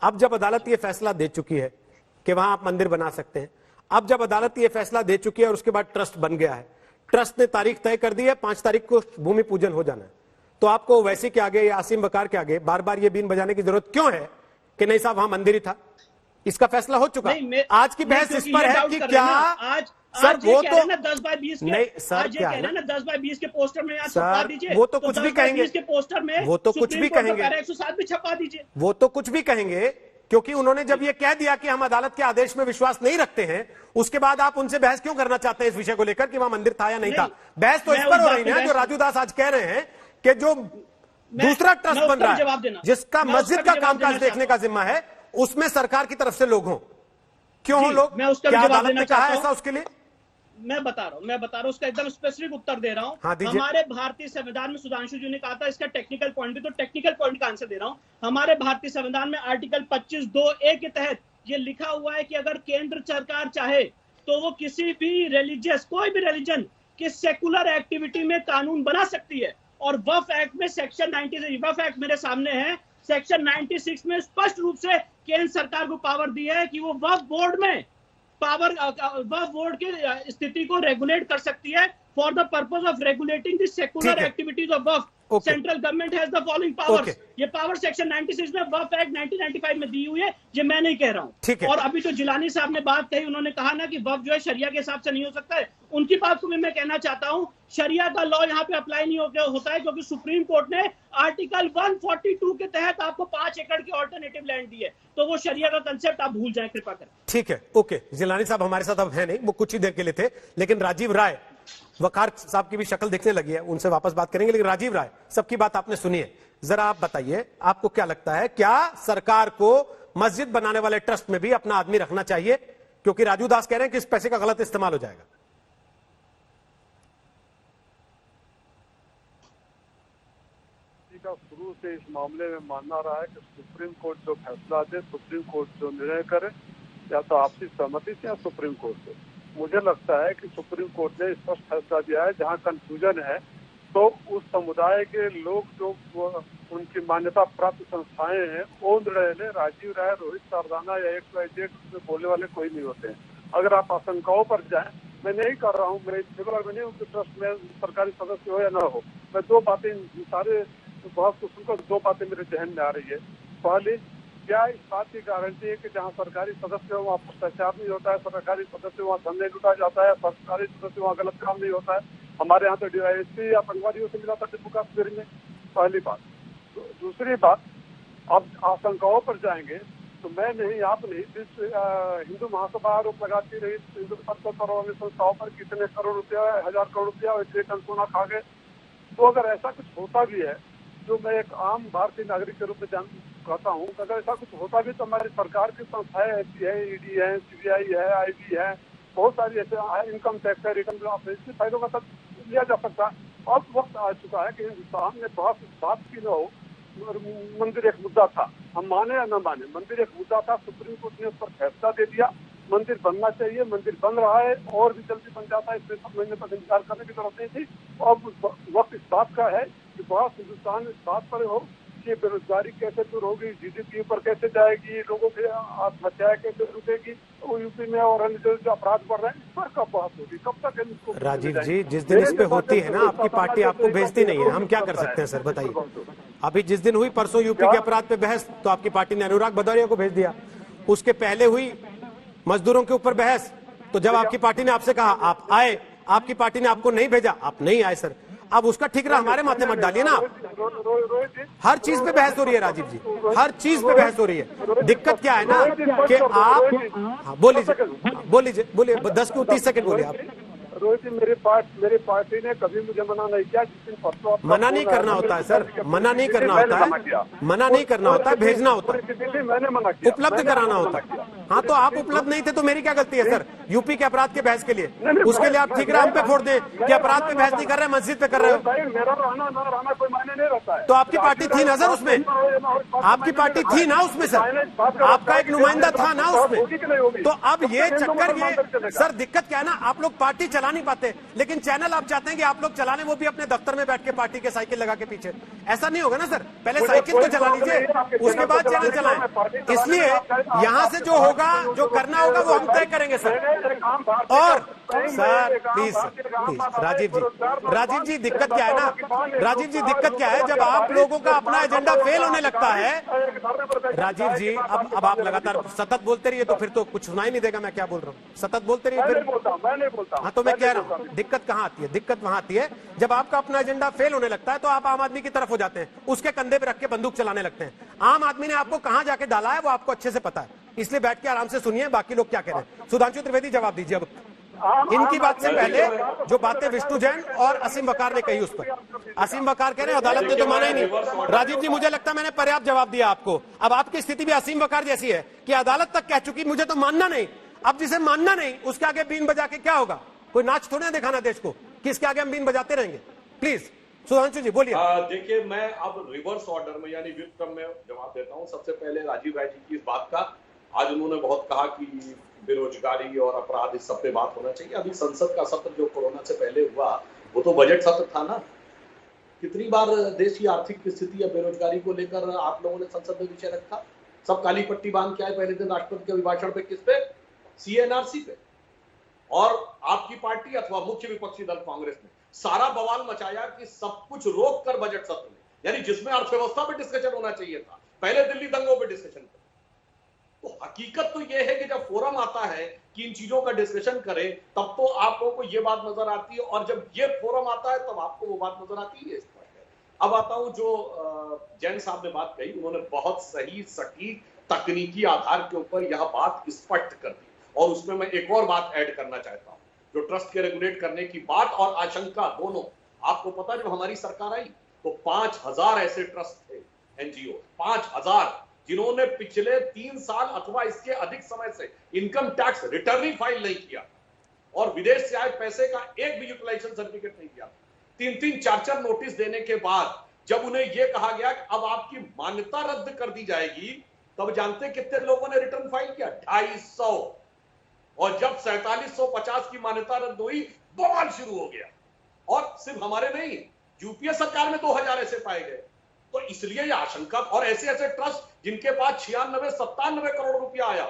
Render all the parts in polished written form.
अब जब अदालत ये फैसला दे चुकी है कि वहां आप मंदिर बना सकते हैं, अब जब अदालत ये फैसला दे चुकी है और उसके बाद ट्रस्ट बन गया है, ट्रस्ट ने तारीख तय कर दी है, 5 तारीख को भूमि पूजन हो जाना है, तो आपको ओवैसी के आगे या आसिम बकार के आगे बार बार ये बीन बजाने की जरूरत क्यों है कि नहीं साहब वहां मंदिर ही था? इसका फैसला हो चुका। आज की बहस इस पर है कि क्या आज सर वो तो 10x20 के नहीं सर, क्या है ना 10x20 के पोस्टर में आप सर, छपा दीजिए, वो तो कुछ भी कहेंगे, के पोस्टर में वो तो कुछ भी कहेंगे, 107 भी छपा दीजिए, वो तो कुछ भी कहेंगे, क्योंकि उन्होंने जब ये कह दिया कि हम अदालत के आदेश में विश्वास नहीं रखते हैं, उसके बाद आप उनसे बहस क्यों करना चाहते हैं इस विषय को लेकर कि वहां मंदिर था या नहीं था? बहस तो इस पर हो रही है जो राजू दास आज कह रहे हैं कि जो दूसरा ट्रस्ट बन रहा है जिसका मस्जिद का कामकाज देखने का जिम्मा है, उसमें सरकार की तरफ से लोग हों। क्यों हो लोग? क्या अदालत ने कहा ऐसा उसके लिए? मैं बता रहा हूं उसका एकदम स्पेसिफिक उत्तर दे रहा हूं। हाँ, हमारे भारतीय संविधान में सुधांशु जी ने कहा था इसका टेक्निकल पॉइंट भी, तो टेक्निकल पॉइंट का आंसर दे रहा हूं। हमारे भारतीय संविधान में आर्टिकल 25(2)(a) के तहत ये लिखा हुआ है कि अगर केंद्र सरकार चाहे तो वो किसी भी रिलीजियस, कोई भी रिलीजन की सेकुलर एक्टिविटी में कानून बना सकती है। और वक्फ एक्ट में सेक्शन 96, वक्फ एक्ट मेरे सामने है, सेक्शन 96 में स्पष्ट रूप से केंद्र सरकार को पावर दी है कि वो वक्फ बोर्ड में वक्फ बोर्ड की स्थिति को रेगुलेट कर सकती है for the purpose of regulating the secular activities of Waqf. Central government has the following powers. ये पावर सेक्शन 96 में वक्फ एक्ट 1995 में दी हुई है, ये मैं नहीं कह रहा हूं। और अभी तो जिलानी साहब ने बात कही, उन्होंने कहा ना कि वक्फ जो है शरिया के हिसाब से नहीं हो सकता है, उनकी बात को भी मैं कहना चाहता हूं, शरिया का लॉ यहाँ पे अप्लाई नहीं होता है, क्योंकि सुप्रीम कोर्ट ने आर्टिकल 142 के तहत आपको 5 एकड़ की ऑल्टरनेटिव लैंड दी है, तो वो शरिया का कंसेप्ट आप भूल जाए कृपा कर। ठीक है, ओके। जिलानी साहब हमारे साथ अब है नहीं, वो कुछ ही देर के लिए थे, लेकिन राजीव राय, वकार साहब की भी शक्ल दिखने लगी है, उनसे वापस बात करेंगे। लेकिन राजीव राय, सबकी बात आपने सुनी है, जरा आप बताइए आपको क्या लगता है, क्या सरकार को मस्जिद बनाने वाले ट्रस्ट में भी अपना आदमी रखना चाहिए? क्योंकि राजू दास कह रहे हैं कि इस पैसे का गलत इस्तेमाल हो जाएगा। शुरू से इस मामले में मानना रहा है कि सुप्रीम कोर्ट जो फैसला दे, सुप्रीम कोर्ट जो निर्णय करे, या तो आपसी सहमति से या सुप्रीम कोर्ट से। मुझे लगता है कि सुप्रीम कोर्ट ने स्पष्ट फैसला दिया है, जहां कंफ्यूजन है तो उस समुदाय के लोग जो उनकी मान्यता प्राप्त संस्थाएं हैं वो निर्णय ले। राजीव राय, रोहित सारदाना या XYZ में बोलने वाले कोई नहीं होते हैं। अगर आप आशंकाओं पर जाएं, मैं नहीं कर रहा हूँ, मेरे फेवर में नहीं हूँ कि ट्रस्ट में सरकारी सदस्य हो या ना हो। मैं दो बातें, सारे बहुत को सुनकर दो बातें मेरे जहन में आ रही है। पहली, क्या इस बात की गारंटी है कि जहाँ सरकारी सदस्य हो वहाँ भ्रष्टाचार नहीं होता है, सरकारी सदस्य वहाँ धन नहीं लुटा जाता है, सरकारी सदस्य वहाँ गलत काम नहीं होता है? हमारे यहाँ तो DISP आतंकवादियों से मिला था जम्मू कश्मीर में। पहली बात। दूसरी बात, अब आशंकाओं पर जाएंगे तो मैं नहीं, आप नहीं, हिंदू महासभा आरोप लगाती रही हिंदू वाली संस्थाओं पर कितने करोड़ रुपया, 1000 करोड़ रुपया और 1 टन सोना खा गए। तो अगर ऐसा कुछ होता भी है, जो मैं एक आम भारतीय नागरिक के रूप में कहता हूँ, अगर ऐसा कुछ होता भी तो हमारी सरकार की संस्थाएं ऐसी है, ED है, CBI है, IB है, बहुत सारी ऐसे, इनकम टैक्स है, रिटर्न ऑफ इसके फायदों का सब लिया जा सकता है। अब वक्त आ चुका है कि हिंदुस्तान में बहुत बात की न हो। मंदिर एक मुद्दा था, हम माने या न माने, मंदिर एक मुद्दा था, सुप्रीम कोर्ट ने उस पर फैसला दे दिया, मंदिर बनना चाहिए, मंदिर बन रहा है और भी जल्दी बन जाता है, इसमें 7 महीने तक इंतजार करने की जरूरत नहीं थी। अब वक्त इस बात का है कि बहुत हिंदुस्तान इस बात पर हो कि बेरोजगारी कैसे दूर होगी, GDP ऊपर कैसे जाएगी, लोगों की आत्महत्याएं कैसे रुकेगी, वो यूपी में और अन्य जो अपराध बढ़ रहे हैं, इस पर कब बात होगी, कब तक इसको? राजीव जी, जिस दिन इस पे होती है ना, आपकी पार्टी आपको भेजती नहीं है, हम क्या कर सकते हैं सर, बताइए। अभी जिस दिन हुई परसों यूपी के अपराध पे बहस, तो आपकी पार्टी ने अनुराग भदौरिया को भेज दिया। उसके पहले हुई मजदूरों के ऊपर बहस, तो जब आपकी पार्टी ने आपसे कहा आप आए, आपकी पार्टी ने आपको नहीं भेजा, आप नहीं आए सर। अब उसका ठिकरा हमारे माथे मत डालिए ना। हर चीज पे बहस हो रही है राजीव जी, हर चीज पे बहस हो रही है। दिक्कत क्या है ना कि आप बोलिए 10 को 30 सेकंड बोलिए आप। रोहित जी, मेरी पार्टी ने कभी मुझे मना नहीं किया। जिस दिन परसों मना नहीं करना होता है सर, मना नहीं करना होता है, मना नहीं करना होता है, भेजना होता है, मैंने मना किया, उपलब्ध कराना होता है। हाँ तो आप उपलब्ध नहीं थे तो मेरी क्या गलती है सर? यूपी के अपराध के बहस के लिए उसके लिए आप ठीकरा हम पे फोड़ दें कि अपराध पे बहस नहीं कर रहे, मस्जिद पे कर रहे हो। भाई मेरा रहना ना रहना कोई मायने नहीं रहता है। तो आपकी पार्टी थी ना सर उसमें, आपकी पार्टी थी ना उसमें सर, आपका एक नुमाइंदा था ना उसमें। तो अब ये चक्कर, ये सर दिक्कत क्या है ना, आप लोग पार्टी चला नहीं पाते, लेकिन चैनल आप चाहते हैं कि आप लोग चला लें, वो भी अपने दफ्तर में बैठ के पार्टी के साइकिल लगा के पीछे। ऐसा नहीं होगा ना सर, पहले साइकिल तो चला लीजिए, उसके बाद चैनल चलाएं। इसलिए यहां से जो होगा, जो करना होगा वो हम तय करेंगे सर। और सर प्लीज राजीव जी दिक्कत क्या है ना, राजीव जी दिक्कत क्या है, जब आप लोगों का अपना एजेंडा फेल होने लगता है, राजीव जी अब आप लगातार सतत बोलते रहिए तो फिर तो कुछ सुनाई नहीं देगा मैं क्या बोल रहा हूँ, सतत बोलते रहिए फिर। मैं नहीं बोलता। हाँ तो मैं कह रहा हूँ दिक्कत कहाँ आती है, दिक्कत वहां आती है जब आपका अपना एजेंडा फेल होने लगता है तो आप आम आदमी की तरफ हो जाते हैं, उसके कंधे पे रख के बंदूक चलाने लगते हैं। आम आदमी ने आपको कहां जाके डाला है वो आपको अच्छे से पता है, इसलिए बैठ के आराम से सुनिए बाकी लोग क्या कह रहे हैं। सुधांशु त्रिवेदी जवाब दीजिए अब इनकी बात से पहले जो बातें विष्णु जैन और असीम वकार ने कही उस पर। असीम वकार कह रहे हैं अदालत ने तो माना ही नहीं। राजीव जी मुझे लगता है मैंने पर्याप्त जवाब दिया आपको। अब आपकी स्थिति भी असीम वकार जैसी है कि अदालत तक कह चुकी मुझे तो मानना नहीं। अब जिसे मानना नहीं उसके आगे बीन बजा के क्या होगा? कोई नाच थोड़ा दिखाना देश को कि इसके आगे हम बीन बजाते रहेंगे। प्लीज सुधांशु जी बोलिए। देखिए मैं अब रिवर्स ऑर्डर में यानी व्युत्क्रम में जवाब देता हूं। सबसे पहले राजीव भाई जी की इस बात का, आज उन्होंने बहुत कहा कि बेरोजगारी और अपराध इस सब पे बात होना चाहिए। अभी संसद का सत्र जो कोरोना से पहले हुआ वो तो बजट सत्र था ना। कितनी बार देश की आर्थिक स्थिति या बेरोजगारी को लेकर आप लोगों ने संसद में विषय रखा? सब काली पट्टी बांध के आए पहले दिन राष्ट्रपति के अभिभाषण पे, किस पे? सीएनआरसी पे। और आपकी पार्टी अथवा मुख्य विपक्षी दल कांग्रेस ने सारा बवाल मचाया कि सब कुछ रोक कर बजट सत्र में, यानी जिसमें अर्थव्यवस्था पे डिस्कशन होना चाहिए था, पहले दिल्ली दंगों पे डिस्कशन कर। तो हकीकत तो यह है कि जब फोरम आता है कि इन चीजों का डिस्कशन करें तब तो आप लोगों को यह बात नजर आती है, और जब ये फोरम आता है तब आपको वो बात नजर आती है। इस पर अब आता हूं जो जैन साहब ने बात कही, उन्होंने बहुत सही सटीक तकनीकी आधार के ऊपर यह बात स्पष्ट कर दी। और उसमें मैं एक और बात ऐड करना चाहता हूं, जो ट्रस्ट के रेगुलेट करने की बात और आशंका दोनों। आपको पता जब हमारी सरकार आई तो 5000 ऐसे ट्रस्ट थे, एनजीओ 5000, जिन्होंने पिछले 3 साल अथवा इसके अधिक समय से इनकम टैक्स रिटर्न ही फाइल नहीं किया और विदेश से आए पैसे का एक भी यूटिलाइजेशन सर्टिफिकेट नहीं दिया। 3-3, 4-4 नोटिस देने के बाद जब उन्हें यह कहा गया कि अब आपकी मान्यता रद्द कर दी जाएगी, तब जानते कितने लोगों ने रिटर्न फाइल किया? 250। और जब 4750 की मान्यता रद्द हुई, बवाल शुरू हो गया। और सिर्फ हमारे नहीं, यूपीए सरकार में 2000 ऐसे पाए गए। तो इसलिए यह आशंका, और ऐसे ऐसे ट्रस्ट जिनके पास 96-97 करोड़ रुपया आया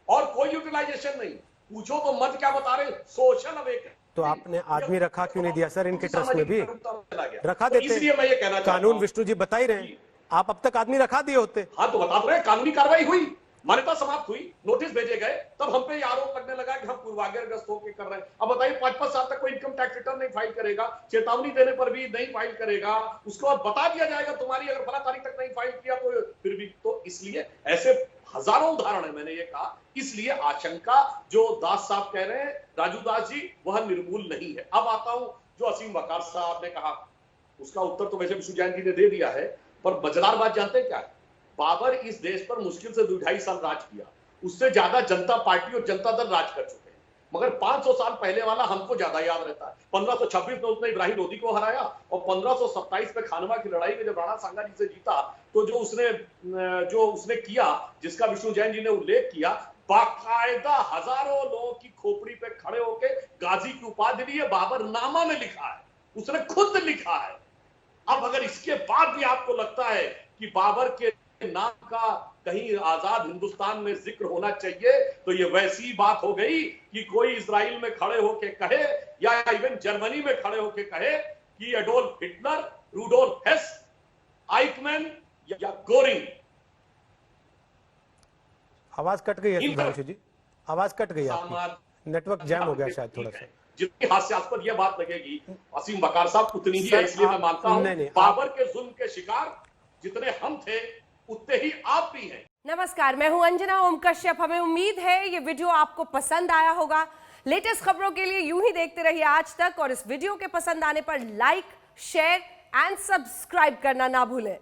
और कोई यूटिलाइजेशन नहीं, पूछो तो मत क्या बता रहे, सोशल अवेक। तो आपने आदमी रखा क्यों नहीं दिया सर इनके ट्रस्ट में भी? रखा देते। इसलिए मैं ये कहना चाहता हूं, कानून विष्णु जी बता ही रहे हैं, आप अब तक आदमी रखा दिए होते। हाँ तो बता रहे, कानूनी कार्रवाई हुई, मान्यता समाप्त हुई, नोटिस भेजे गए, तब हम पे ये आरोप लगने लगा कि हम पूर्वाग्रहग्रस्त होकर कर रहे हैं। अब बताइए 5-5 साल तक कोई इनकम टैक्स रिटर्न नहीं फाइल करेगा, चेतावनी देने पर भी नहीं फाइल करेगा, उसके बाद बता दिया जाएगा तुम्हारी अगर फला तारीख तक नहीं फाइल किया तो फिर भी। तो इसलिए ऐसे हजारों उदाहरण है, मैंने ये कहा। इसलिए आशंका जो दास साहब कह रहे हैं, राजू दास जी, वह निर्मूल नहीं है। अब आता हूं जो असीम वकार साहब ने कहा, उसका उत्तर तो वैसे विष्णु जैन जी ने दे दिया है, पर मजेदार बात जानते हैं क्या है? बाबर इस देश पर मुश्किल से 2-2.5 साल राज किया, उससे ज्यादा जनता पार्टी और जनता दल राज कर चुके हैं। मगर 500 साल पहले वाला हमको ज्यादा याद रहता है। 1526 में उसने इब्राहिम लोदी को हराया और 1527 में खानवा की लड़ाई में जब राणा सांगा जी से जीता तो जो उसने किया, जिसका विष्णु जैन जी ने उल्लेख किया, बाकायदा हजारों लोगों की खोपड़ी पे खड़े होकर गाजी की उपाधि ली है, बाबरनामा में लिखा है, उसने खुद लिखा है। अब अगर इसके बाद भी आपको लगता है कि बाबर के नाम का कहीं आजाद हिंदुस्तान में जिक्र होना चाहिए, तो ये वैसी बात हो गई कि कोई इजराइल में खड़े होके कहे या इवन जर्मनी में खड़े होके कहे कि एडोल्फ हिटलर, रूडोल्फ हेस, आइकमैन या गोरिंग। आवाज कट गई है सुधांशु जी, आवाज कट गई आपकी, नेटवर्क जैम हो गया शायद थोड़ा सा। जितनी हास्यास्पद यह बात लगेगी असीम वकार साहब उतनी ही है, इसलिए मैं मानता हूं बाबर के जुल्म के शिकार जितने हम थे उतने ही आप भी हैं। नमस्कार, मैं हूं अंजना ओम कश्यप। हमें उम्मीद है ये वीडियो आपको पसंद आया होगा। लेटेस्ट खबरों के लिए यूं ही देखते रहिए आज तक, और इस वीडियो के पसंद आने पर लाइक, शेयर एंड सब्सक्राइब करना ना भूलें।